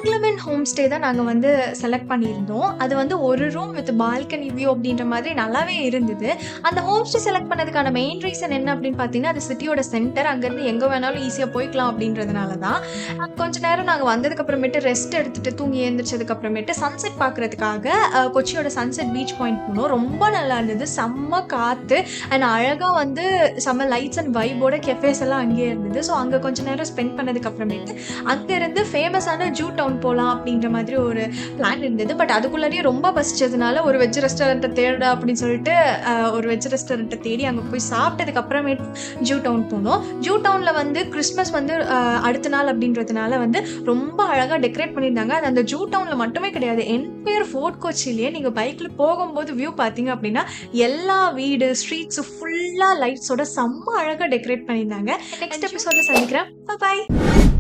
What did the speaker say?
ஆங்கிலமன் home stay தான் நாங்கள் வந்து செலக்ட் பண்ணியிருந்தோம். அது வந்து ஒரு ரூம் வித் பால்கனி வியூ அப்படின்ற மாதிரி நல்லாவே இருந்தது. அந்த ஹோம் ஸ்டே செலக்ட் பண்ணதுக்கான மெயின் ரீசன் என்ன அப்படின்னு பார்த்தீங்கன்னா, அது சிட்டியோட சென்டர். அங்கேருந்து எங்கே வேணாலும் ஈஸியாக போய்க்கலாம் அப்படின்றதுனால தான். கொஞ்ச நேரம் நாங்கள் வந்ததுக்கப்புறமேட்டு ரெஸ்ட் எடுத்துட்டு தூங்கி எழுந்திரிச்சதுக்கப்புறமேட்டு சன்செட் பார்க்குறதுக்காக கொச்சியோட சன்செட் பீச் பாயிண்ட் போனோம். ரொம்ப நல்லா இருந்தது. செம்ம காற்று அண்ட் அழகாக வந்து செம்ம லைட்ஸ் அண்ட் வைபோட கெஃபேஸ் எல்லாம் அங்கேயே இருந்தது. ஸோ அங்கே கொஞ்ச நேரம் ஸ்பெண்ட் பண்ணதுக்கப்புறமேட்டு அங்கேருந்து ஃபேமஸான ஜூ டவுன் போகலாம் அப்படின்ற மாதிரி ஒரு பிளான் இருந்தது. பட் அதுக்குள்ளேயே ரொம்ப பசிச்சதுனால ஒரு வெஜ் ரெஸ்டாரண்ட்டை தேட அப்படின்னு சொல்லிட்டு ஒரு வெஜ் ரெஸ்டாரண்ட்டை தேடி அங்கே போய் சாப்பிட்டதுக்கு அப்புறமேட்டு ஜூ டவுன் போனோம். ஜூ டவுனில் வந்து கிறிஸ்மஸ் வந்து அடுத்த நாள் அப்படின்றதுனால வந்து ரொம்ப அழகாக டெக்கரேட் பண்ணியிருந்தாங்க. அது அந்த ஜூ டவுனில் மட்டுமே கிடையாது, என்டையர் ஃபோர்ட் கொச்சியிலேயே நீங்கள் பைக்கில் போகும்போது வியூ பார்த்தீங்க அப்படின்னா எல்லா வீடு ஸ்ட்ரீட்ஸு ஃபுல்லாக லைட்ஸோட செம்ம அழகாக டெக்கரேட் பண்ணியிருந்தாங்க. நெக்ஸ்ட் எபிசோட சந்திக்கிறேன். பாய்.